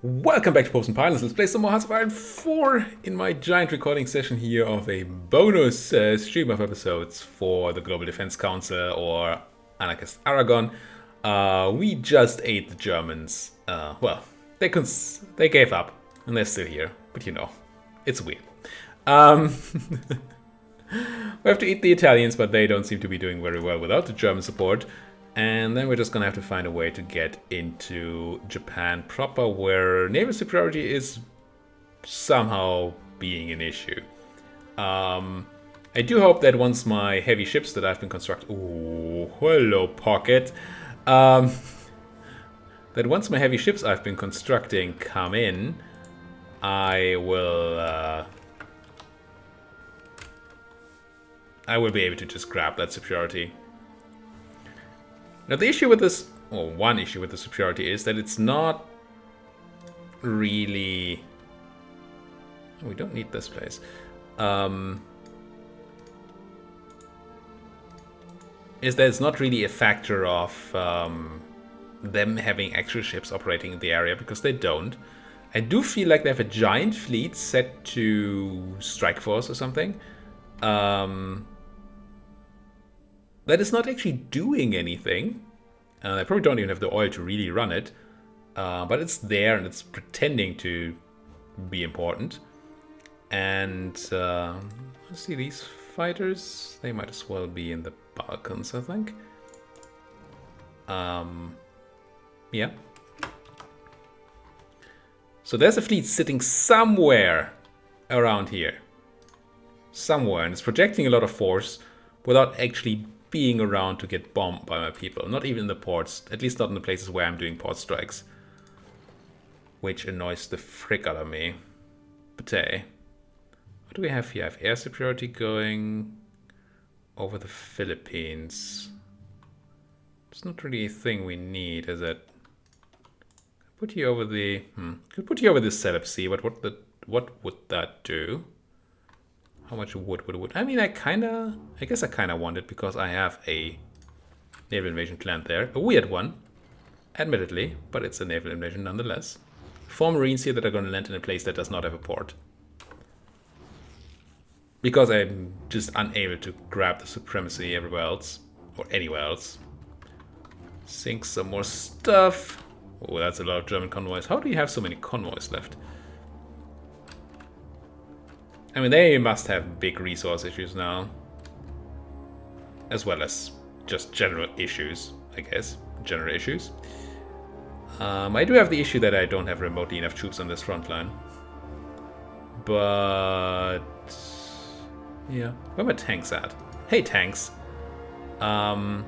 Welcome back to Popes and Pilots. Let's play some more Hearts of Iron 4 in my giant recording session here of a bonus stream of episodes for the Global Defense Council or Anarchist Aragon. We just ate the Germans. Well, they gave up and they're still here, but you know, it's weird. We have to eat the Italians, but they don't seem to be doing very well without the German support. And then we're just gonna have to find a way to get into Japan proper, where naval superiority is somehow being an issue. I do hope that once my heavy ships that I've been constructing... Ooh, hello, Pocket. That once my heavy ships I've been constructing come in, I will be able to just grab that superiority. Now the issue with this, or one issue with the superiority, is that it's not really... We don't need this place. Is that it's not really a factor of them having actual ships operating in the area, because they don't. I do feel like they have a giant fleet set to strike force or something. That is not actually doing anything. They probably don't even have the oil to really run it. But it's there and it's pretending to be important. And let's see, these fighters, they might as well be in the Balkans, I think. Yeah. So there's a fleet sitting somewhere around here. Somewhere, and it's projecting a lot of force without actually being around to get bombed by my people. Not even in the ports, at least not in the places where I'm doing port strikes. Which annoys the frick out of me. But hey, what do we have here? I have air superiority going over the Philippines. It's not really a thing we need, is it? Put you over the... Could put you over the Celeb Sea, but what would that do? How much wood would it would? I mean, I guess I kinda want it because I have a naval invasion planned there. A weird one, admittedly, but it's a naval invasion nonetheless. 4 Marines here that are gonna land in a place that does not have a port. Because I'm just unable to grab the supremacy everywhere else, or anywhere else. Sink some more stuff. Oh, that's a lot of German convoys. How do you have so many convoys left? I mean, they must have big resource issues now. As well as just general issues, I guess. General issues. I do have the issue that I don't have remotely enough troops on this front line. But... yeah. Where are my tanks at? Hey, tanks. I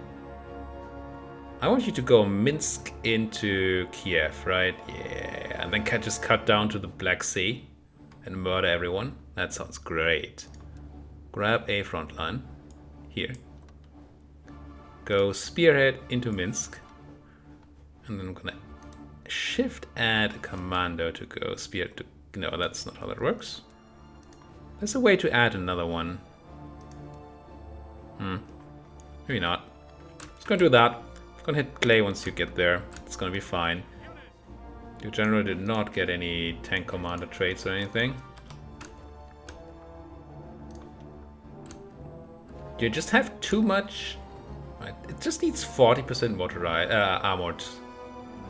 want you to go Minsk into Kiev, right? Yeah. And then just cut down to the Black Sea and murder everyone. That sounds great. Grab a front line. Here. Go spearhead into Minsk. And then I'm gonna shift add a commando to go spearhead to... No, that's not how that works. There's a way to add another one. Maybe not. Just gonna do that. I'm gonna hit Clay once you get there. It's gonna be fine. Your general did not get any tank commander traits or anything. You just have too much. It just needs 40% motorized armored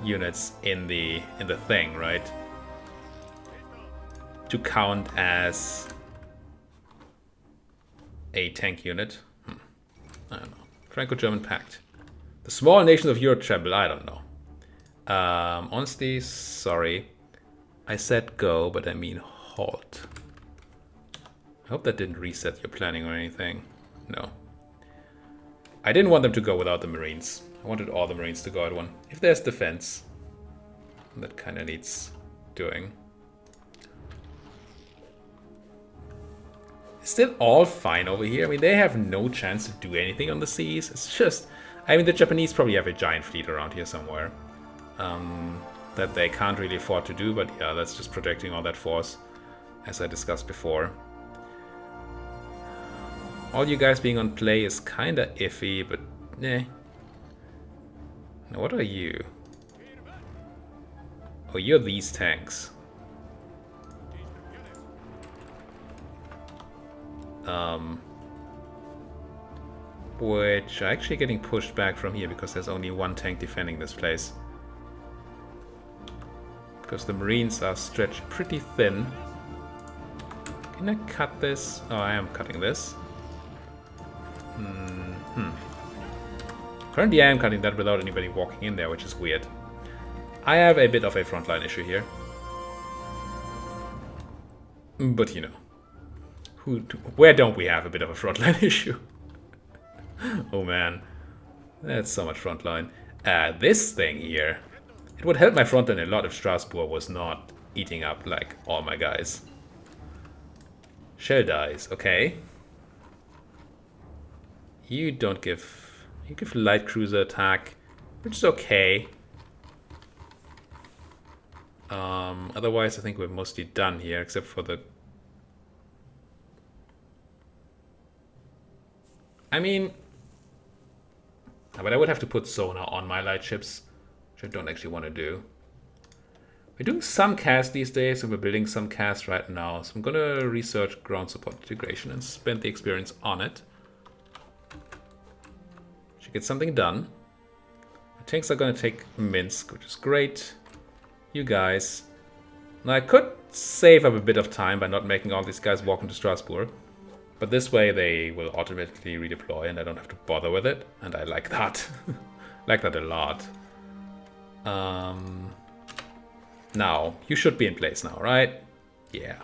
units in the thing, right? To count as a tank unit. I don't know. Franco-German Pact. The small nations of Europe tremble. I don't know. Honestly, sorry. I said go, but I mean halt. I hope that didn't reset your planning or anything. No. I didn't want them to go without the Marines. I wanted all the Marines to go at one. If there's defense, that kind of needs doing. It's still all fine over here. I mean, they have no chance to do anything on the seas. It's just... I mean, the Japanese probably have a giant fleet around here somewhere. That they can't really afford to do, but yeah, that's just projecting all that force, as I discussed before. All you guys being on play is kinda iffy, but eh. Now what are you? Oh, you're these tanks. Which are actually getting pushed back from here because there's only one tank defending this place. Because the Marines are stretched pretty thin. Can I cut this? Oh, I am cutting this. Currently I am cutting that without anybody walking in there, which is weird. I have a bit of a frontline issue here. But you know, where don't we have a bit of a frontline issue? Oh man, that's so much frontline. This thing here, it would help my frontline a lot if Strasbourg was not eating up like all my guys. Shell dies, okay. You don't give... You give light cruiser attack, which is okay. Otherwise, I think we're mostly done here, except for the... I mean... But I would have to put sonar on my light ships, which I don't actually want to do. We're doing some cast these days, and we're building some cast right now. So I'm going to research ground support integration and spend the experience on it. Should get something done. My tanks are going to take Minsk, which is great. You guys. Now I could save up a bit of time by not making all these guys walk into Strasbourg. But this way they will automatically redeploy and I don't have to bother with it. And I like that. Like that a lot. Now, you should be in place now, right? Yeah.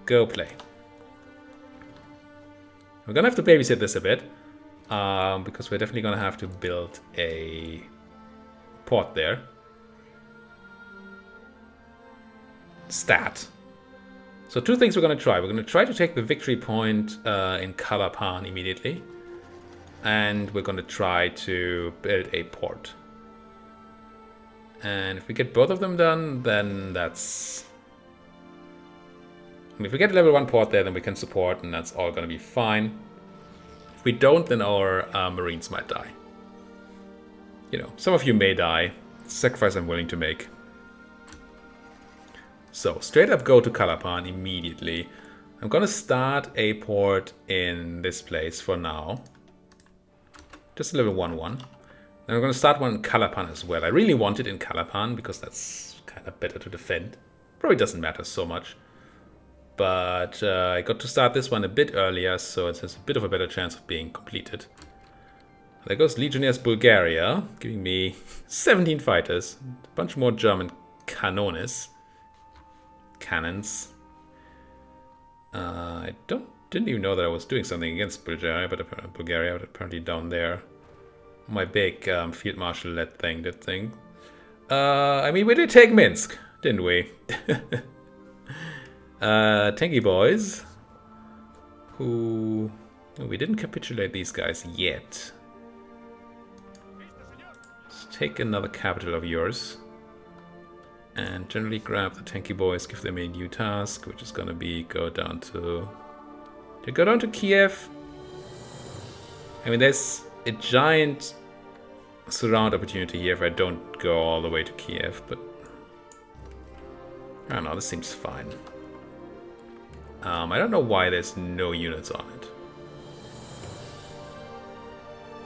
Go play. We're gonna have to babysit this a bit. Because we're definitely gonna have to build a port there. Stat. So two things we're gonna try. We're gonna try to take the victory point in Calapan immediately. And we're gonna try to build a port. And if we get both of them done, then that's... I mean, if we get a level 1 port there, then we can support, and that's all gonna be fine. If we don't, then our Marines might die. You know, some of you may die. It's a sacrifice I'm willing to make. So, straight up go to Calapan immediately. I'm gonna start a port in this place for now. Just a level 1-1. Then I'm going to start one in Calapan as well. I really want it in Calapan because that's kind of better to defend. Probably doesn't matter so much. But I got to start this one a bit earlier, so it has a bit of a better chance of being completed. There goes Legionnaires Bulgaria, giving me 17 fighters. A bunch more German cannons. I didn't even know that I was doing something against Bulgaria, but apparently down there. My big field marshal led thing, that thing. I mean, we did take Minsk, didn't we? Tanky boys. Who... Oh, we didn't capitulate these guys yet. Let's take another capital of yours. And generally grab the tanky boys, give them a new task, which is gonna be go down to Kiev. I mean, there's a giant surround opportunity here if I don't go all the way to Kiev, but I don't know, this seems fine. I don't know why there's no units on it.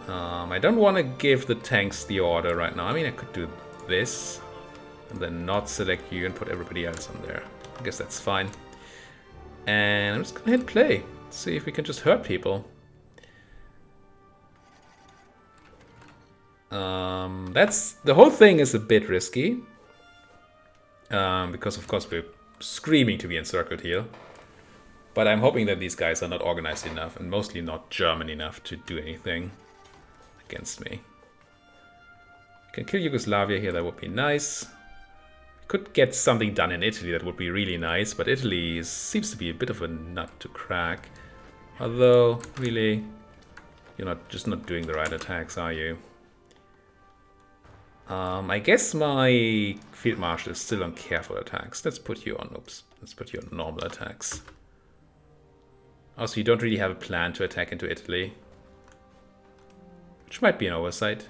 I don't want to give the tanks the order right now. I mean, I could do this and then not select you and put everybody else on there. I guess that's fine. And I'm just gonna hit play. See if we can just hurt people. That's the whole thing is a bit risky. Because of course we're screaming to be encircled here. But I'm hoping that these guys are not organized enough and mostly not German enough to do anything against me. I can kill Yugoslavia here, that would be nice. Could get something done in Italy, that would be really nice, but Italy seems to be a bit of a nut to crack. Although, really, you're just not doing the right attacks, are you? I guess my field marshal is still on careful attacks. Let's put you on, let's put you on normal attacks. Also, you don't really have a plan to attack into Italy, which might be an oversight.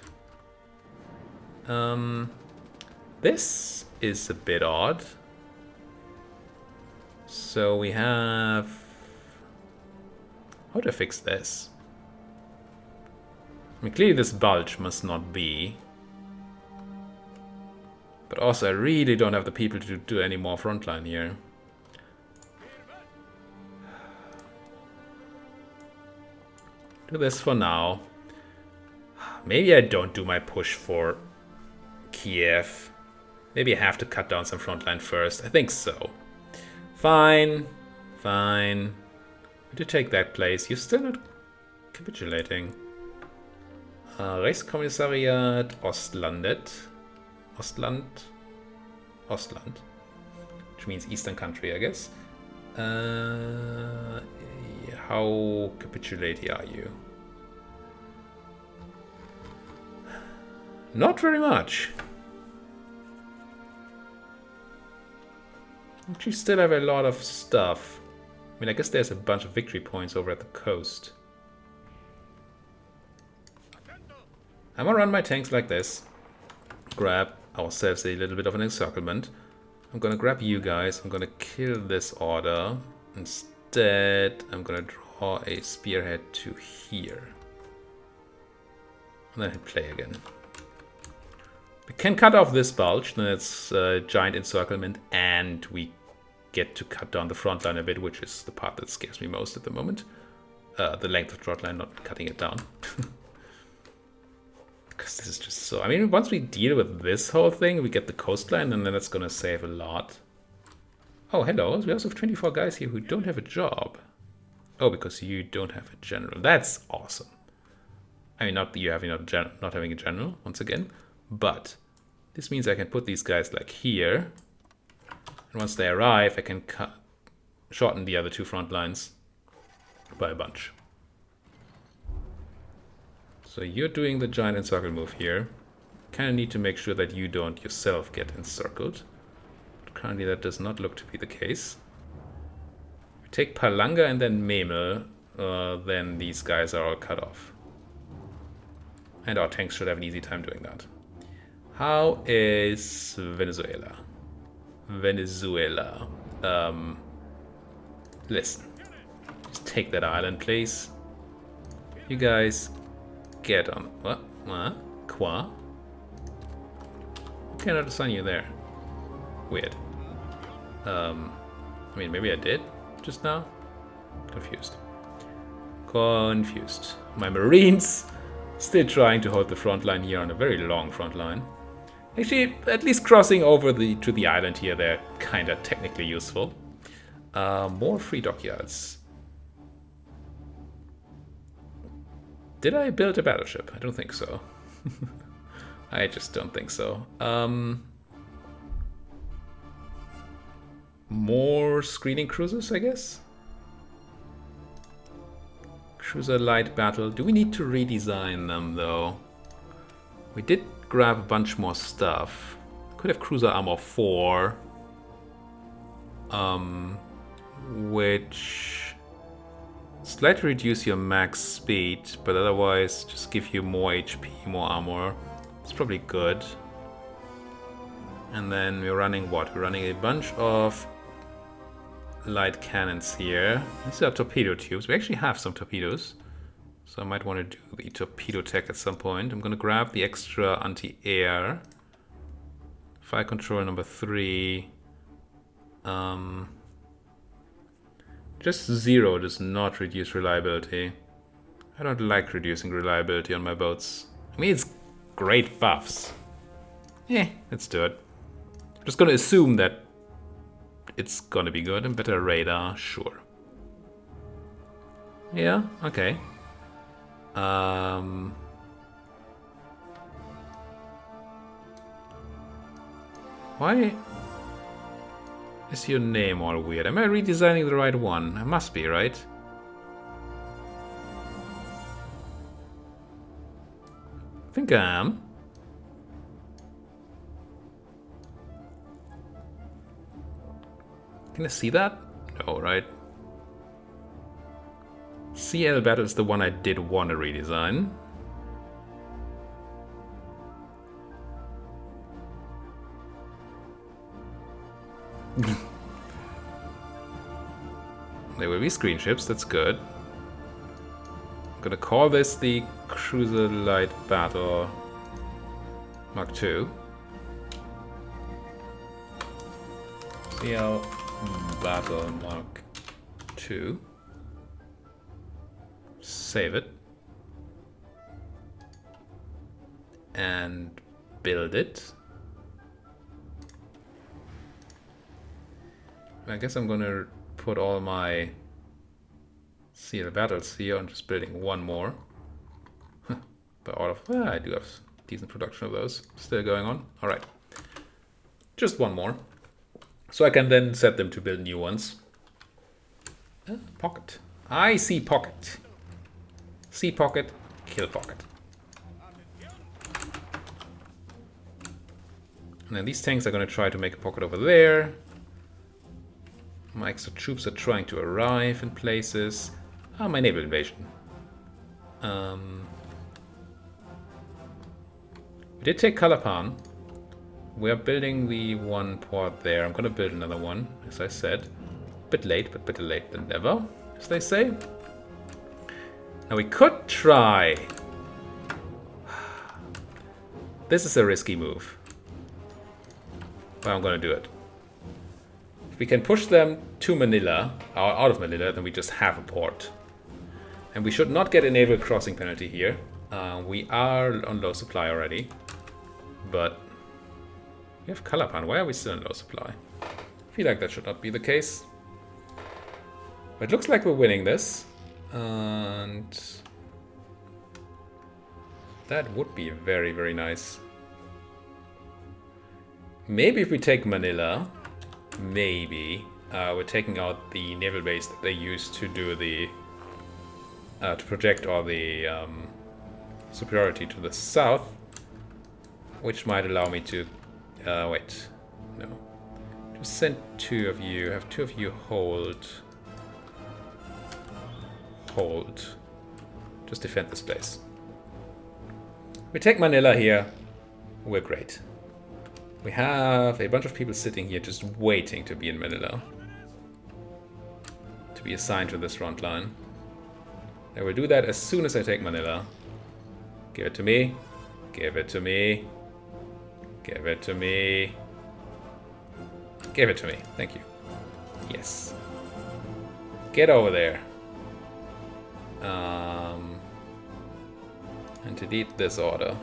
This is a bit odd. So we have... How do I fix this? I mean, clearly this bulge must not be. But also I really don't have the people to do any more frontline here. Do this for now. Maybe I don't do my push for Kiev. Maybe I have to cut down some frontline first. I think so. Fine. Fine. To take that place. You're still not capitulating. Reichskommissariat Ostlandet. Ostland? Ostland. Which means Eastern country, I guess. How capitulating are you? Not very much. Actually still have a lot of stuff. I mean, I guess there's a bunch of victory points over at the coast. I'm gonna run my tanks like this. Grab ourselves a little bit of an encirclement. I'm gonna grab you guys. I'm gonna kill this order. Instead, I'm gonna draw a spearhead to here. And then hit play again. We can cut off this bulge, then it's a giant encirclement, and we get to cut down the front line a bit, which is the part that scares me most at the moment. The length of the front line, not cutting it down. Because this is just so... I mean, once we deal with this whole thing, we get the coastline, and then that's going to save a lot. Oh, hello. We also have 24 guys here who don't have a job. Oh, because you don't have a general. That's awesome. I mean, not you having not having a general, once again. But this means I can put these guys like here. And once they arrive, I can shorten the other two front lines by a bunch. So you're doing the giant encircle move here. Kind of need to make sure that you don't yourself get encircled. But currently that does not look to be the case. If we take Palanga and then Memel, then these guys are all cut off. And our tanks should have an easy time doing that. How is Venezuela? Venezuela. Listen. Just take that island, please. You guys get on. What? Qua? I cannot assign you there. Weird. I mean, maybe I did just now? Confused. Confused. My Marines still trying to hold the front line here on a very long front line. Actually, at least crossing over to the island here, they're kind of technically useful. More free dockyards. Did I build a battleship? I don't think so. I just don't think so. More screening cruisers, I guess? Cruiser light battle. Do we need to redesign them, though? We did grab a bunch more stuff. Could have cruiser armor 4. Which... slightly reduce your max speed, but otherwise just give you more HP, more armor. It's probably good. And then we're running what? We're running a bunch of light cannons here. These are torpedo tubes. We actually have some torpedoes, so I might want to do the torpedo tech at some point. I'm going to grab the extra anti-air. Fire control number 3. Just 0 does not reduce reliability. I don't like reducing reliability on my boats. I mean, it's great buffs. Let's do it. I'm just gonna assume that it's gonna be good. And better radar, sure. Yeah, okay. Why is your name all weird? Am I redesigning the right one? I must be, right? I think I am. Can I see that? No, right? CL Battle is the one I did want to redesign. There will be screen ships, that's good. I'm gonna call this the Cruiser Light Battle Mark II. CL Battle Mark II. Save it. And build it. I guess I'm gonna put all my CL battles here. I'm just building one more. But all of I do have decent production of those still going on. Alright. Just one more. So I can then set them to build new ones. Pocket. I see pocket. See pocket, kill pocket. And then these tanks are going to try to make a pocket over there. My extra troops are trying to arrive in places. Ah, my naval invasion. We did take Calapan. We are building the one port there. I'm going to build another one, as I said. Bit late, but better late than never, as they say. Now we could try. This is a risky move. But I'm going to do it. If we can push them to Manila, or out of Manila, then we just have a port. And we should not get a naval crossing penalty here. We are on low supply already. But we have Calapan. Why are we still on low supply? I feel like that should not be the case. But it looks like we're winning this. And that would be very, very nice. Maybe if we take Manila, maybe we're taking out the naval base that they used to do the to project all the superiority to the south, which might allow me to wait, no, just send two of you. Have two of you hold. Just defend this place. We take Manila here. We're great. We have a bunch of people sitting here just waiting to be in Manila. To be assigned to this front line. I will do that as soon as I take Manila. Give it to me. Give it to me. Give it to me. Give it to me. Thank you. Yes. Get over there. And delete this order.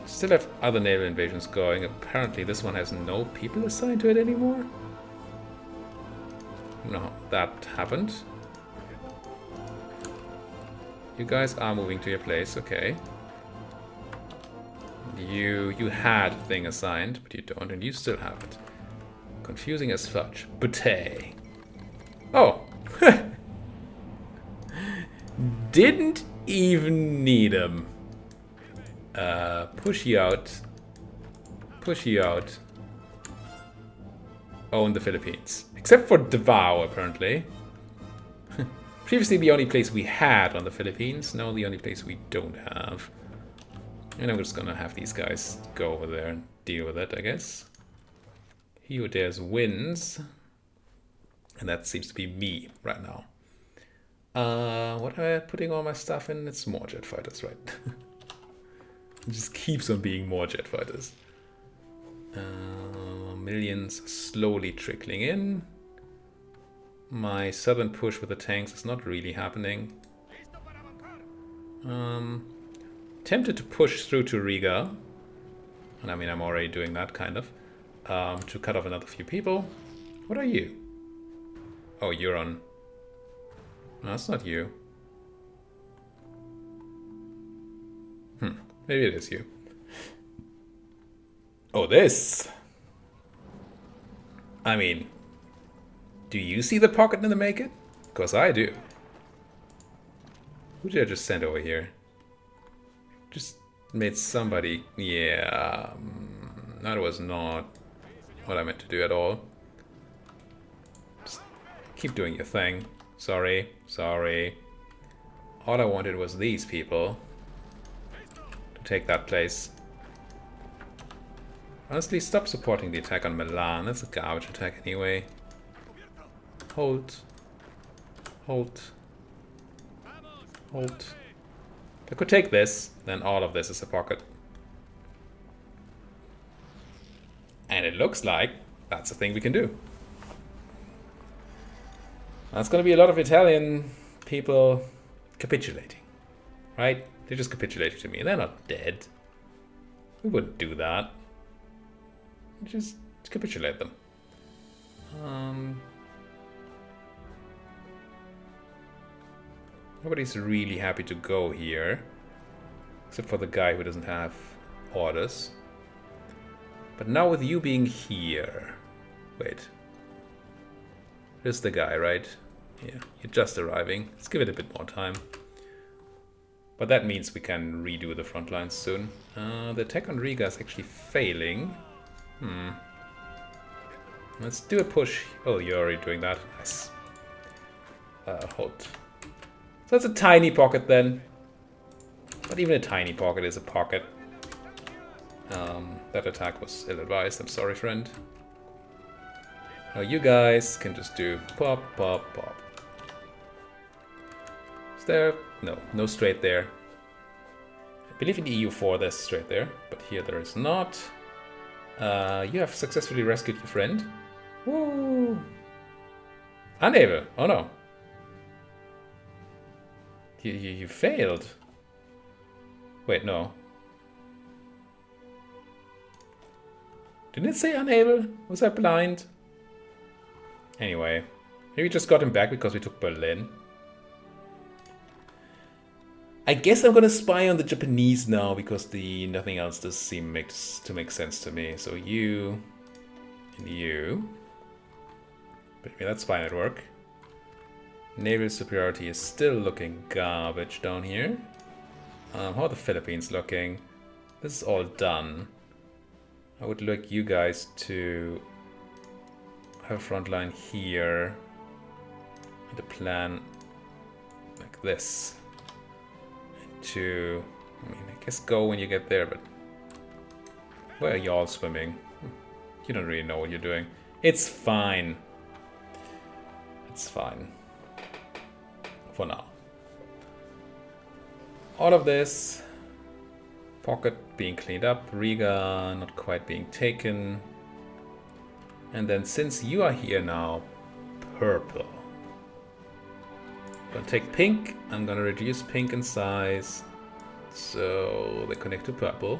Still have other naval invasions going. Apparently this one has no people assigned to it anymore. No, that happened. You guys are moving to your place, okay. You had a thing assigned, but you don't, and you still have it. Confusing as fudge. Butey. Oh! Didn't even need him. Push you out. Push you out. Own the Philippines. Except for Davao, apparently. Previously the only place we had on the Philippines. Now the only place we don't have. And I'm just gonna have these guys go over there and deal with it, I guess. He who dares wins. And that seems to be me right now. What am I putting all my stuff in? It's more jet fighters, right? It just keeps on being more jet fighters. Millions slowly trickling in. My southern push with the tanks is not really happening. Tempted to push through to Riga. And I mean, I'm already doing that, kind of. To cut off another few people. What are you? Oh, you're on. No, that's not you. Maybe it is you. Oh, this! I mean, do you see the pocket in the make it? Because I do. Who did I just send over here? Just made somebody... Yeah... that was not what I meant to do at all. Just keep doing your thing. Sorry. Sorry. All I wanted was these people to take that place. Honestly, stop supporting the attack on Milan. That's a garbage attack anyway. Hold. Hold. Hold. If I could take this, then all of this is a pocket. And it looks like that's a thing we can do. That's going to be a lot of Italian people capitulating. Right? They just capitulated to me. They're not dead. We wouldn't do that. Just capitulate them. Nobody's really happy to go here. Except for the guy who doesn't have orders. But now with you being here... Wait. Here's the guy, right? Yeah, you're just arriving. Let's give it a bit more time. But that means we can redo the front lines soon. The attack on Riga is actually failing. Let's do a push. Oh, you're already doing that. Nice. Hold. So that's a tiny pocket then. But even a tiny pocket is a pocket. That attack was ill-advised. I'm sorry, friend. Now you guys can just do pop, pop, pop. Is there? No, no straight there. I believe in EU4 there's straight there, but here there is not. You have successfully rescued your friend. Woo! Unable. Oh no. You failed. Wait, no. Didn't it say unable? Was I blind? Anyway, maybe we just got him back because we took Berlin. I guess I'm gonna spy on the Japanese now because nothing else does seem to make sense to me. So you and you. But maybe that's fine at work. Naval superiority is still looking garbage down here. How are the Philippines looking? This is all done. I would like you guys to have a front line here. And a plan like this. And to, I mean, I guess go when you get there, but where are y'all swimming? You don't really know what you're doing. It's fine. It's fine. For now. All of this. Pocket being cleaned up. Riga not quite being taken. And then since you are here now, purple. I'm gonna take pink. I'm gonna reduce pink in size. So they connect to purple.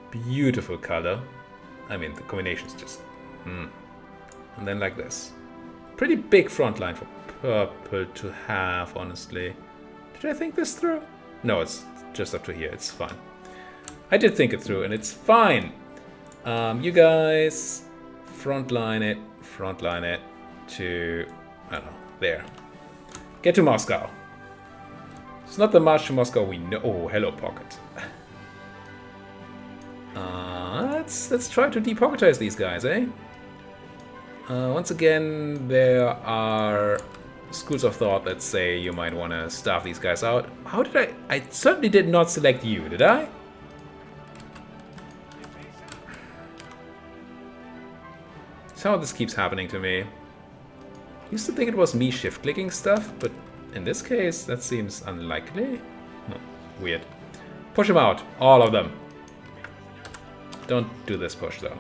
Beautiful color. I mean, the combination's just... And then like this. Pretty big front line for purple to have, honestly. Did I think this through? No, it's just up to here. It's fine. I did think it through, and it's fine. You guys frontline it to, I don't know, there. Get to Moscow. It's not the march to Moscow we know. Oh, hello, pocket. Let's try to depocketize these guys, eh? Once again, there are schools of thought that say you might want to starve these guys out. How did I certainly did not select you, did I? Somehow this keeps happening to me. Used to think it was me shift-clicking stuff, but in this case, that seems unlikely. Weird. Push them out, all of them. Don't do this push, though.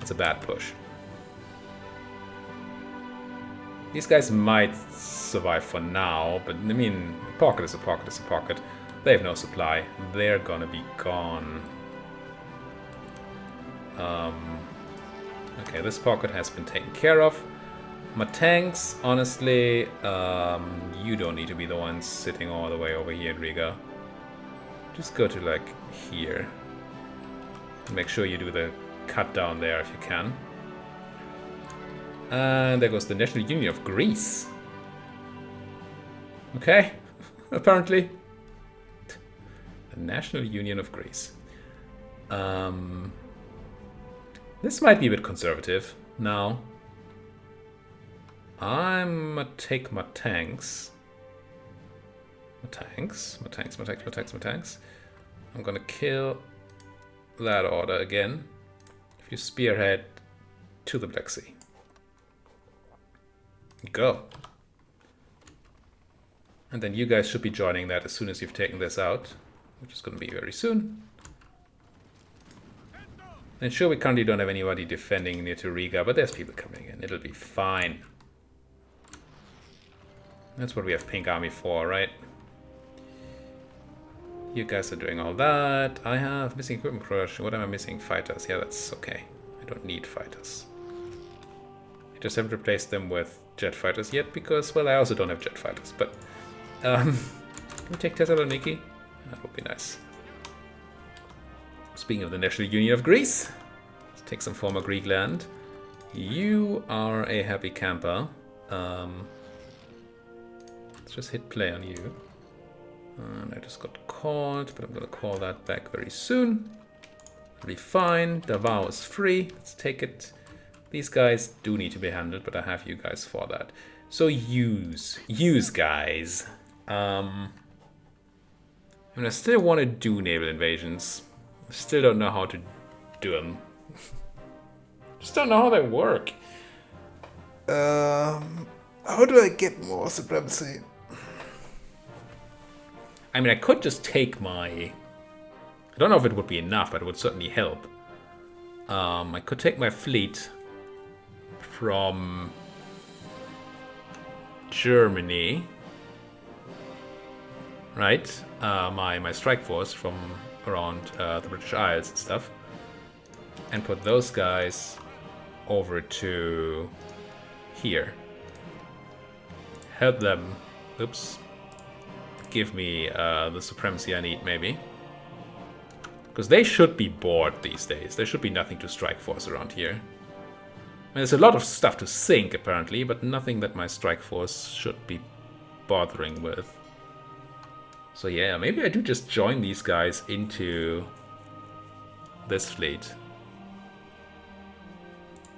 It's a bad push. These guys might survive for now, but I mean, a pocket is a pocket is a pocket. They have no supply. They're gonna be gone. Okay, this pocket has been taken care of. My tanks, honestly, you don't need to be the ones sitting all the way over here in Riga. Just go to, like, here. Make sure you do the cut down there if you can. And there goes the National Union of Greece. Okay, apparently. The National Union of Greece. This might be a bit conservative now. I'm gonna take my tanks. My tanks. I'm gonna kill that order again. If you spearhead to the Black Sea. Go. And then you guys should be joining that as soon as you've taken this out, which is going to be very soon. And sure, we currently don't have anybody defending near to Riga, but there's people coming in. It'll be fine. That's what we have Pink Army for, right? You guys are doing all that. I have missing equipment production. What am I missing? Fighters. Yeah, that's okay. I don't need fighters. I just haven't replaced them with jet fighters yet because, well, I also don't have jet fighters. But, can we take Thessaloniki? That would be nice. Speaking of the National Union of Greece, let's take some former Greek land. You are a happy camper. Let's just hit play on you. And I just got called, but I'm going to call that back very soon. It'll be fine. Davao is free. Let's take it. These guys do need to be handled, but I have you guys for that. So use guys. I mean, I still want to do naval invasions. I still don't know how to do them. Just don't know how they work. How do I get more supremacy? I mean, I could just take my... I don't know if it would be enough, but it would certainly help. I could take my fleet from Germany, right? My strike force from around the British Isles and stuff, and put those guys over to here. Help them. Oops. Give me the supremacy I need, maybe. Because they should be bored these days. There should be nothing to strike force around here. I mean, there's a lot of stuff to sink, apparently, but nothing that my strike force should be bothering with. So yeah, maybe I do just join these guys into this fleet.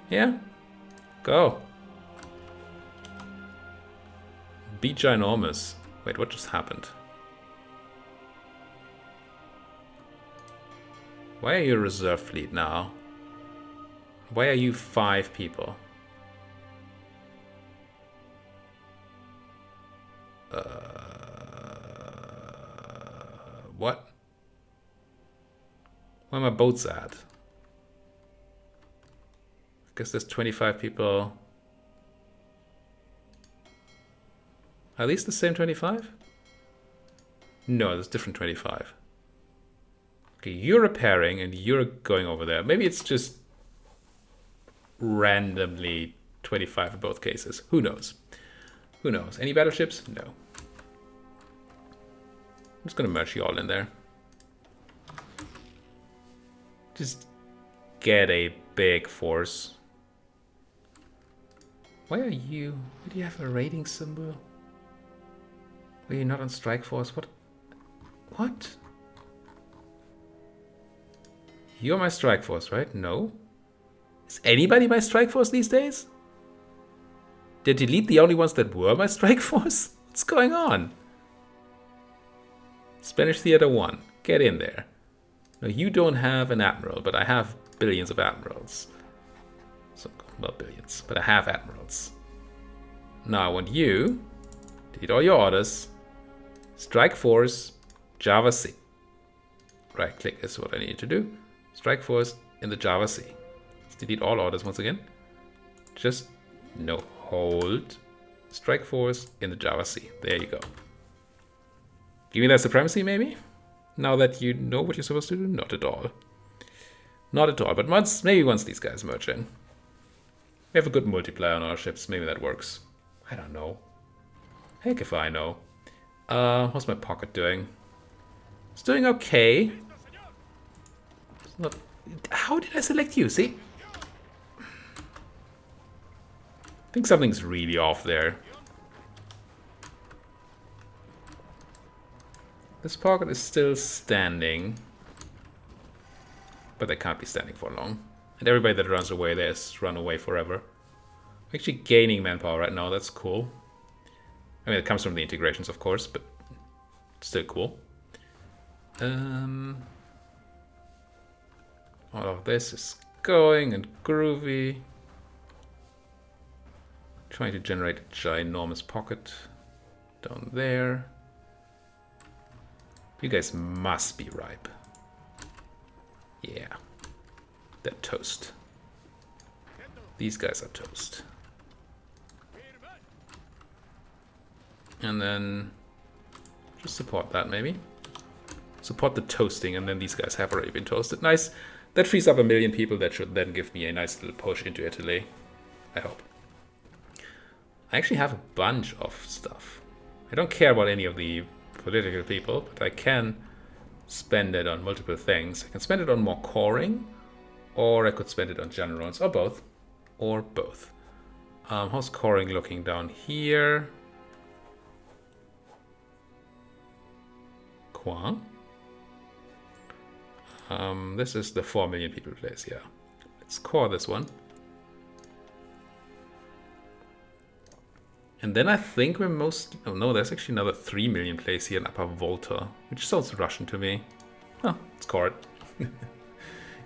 Yeah, go. Be ginormous. Wait, what just happened? Why are you a reserve fleet now? Why are you 5 people? What? Where are my boats at? I guess there's 25 people. Are these the same 25? No, there's different 25. Okay, you're repairing and you're going over there. Maybe it's just randomly 25 in both cases. Who knows? Who knows? Any battleships? No. I'm just gonna merge you all in there. Just get a big force. Why are you... Why do you have a rating symbol? Were you not on strike force? What? What? You're my strike force, right? No. Is anybody my strike force these days? Did I delete the only ones that were my strike force? What's going on? Spanish Theater 1. Get in there. No, you don't have an admiral, but I have billions of admirals. So, well, billions, but I have admirals. Now I want you to delete all your orders. Strike force, Java Sea. Right click is what I need to do. Strike force in the Java Sea. Let's delete all orders once again. Just no, hold. Strike force in the Java Sea. There you go. Give me that supremacy maybe? Now that you know what you're supposed to do? Not at all. Not at all, but maybe once these guys merge in. We have a good multiplier on our ships, maybe that works. I don't know. Heck if I know. How's my pocket doing? It's doing okay. It's not... How did I select you? See? I think something's really off there. This pocket is still standing. But they can't be standing for long. And everybody that runs away there has run away forever. I'm actually gaining manpower right now, that's cool. I mean, it comes from the integrations, of course, but still cool. All of this is going and groovy. Trying to generate a ginormous pocket down there. You guys must be ripe. Yeah. They're toast. These guys are toast. And then just support that maybe. Support the toasting, and then these guys have already been toasted. Nice. That frees up 1 million people. That should then give me a nice little push into Italy. I hope. I actually have a bunch of stuff. I don't care about any of the political people, but I can spend it on multiple things. I can spend it on more coring, or I could spend it on generals, or both. Or both. How's coring looking down here? Qua. This is the 4 million people place, yeah. Let's core this one. And then I think we're most... Oh no, there's actually another 3 million place here in Upper Volta, which sounds Russian to me. Oh, let's core it.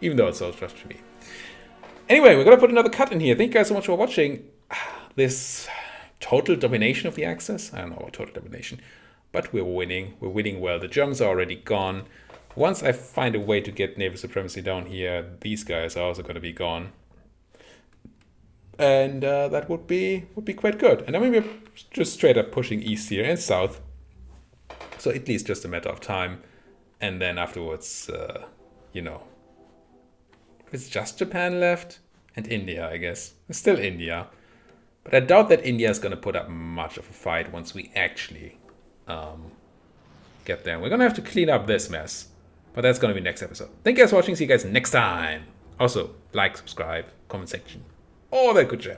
Even though it sounds Russian to me. Anyway, we're gonna put another cut in here. Thank you guys so much for watching this total domination of the Axis. I don't know about total domination, but we're winning. We're winning well. The Germans are already gone. Once I find a way to get naval supremacy down here, these guys are also going to be gone. And that would be quite good. And then we're just straight up pushing east here and south. So Italy is just a matter of time. And then afterwards, you know, it's just Japan left and India, I guess. It's still India. But I doubt that India is going to put up much of a fight once we actually get there. We're going to have to clean up this mess. But that's going to be next episode. Thank you guys for watching. See you guys next time. Also, like, subscribe, comment section, all that good jazz.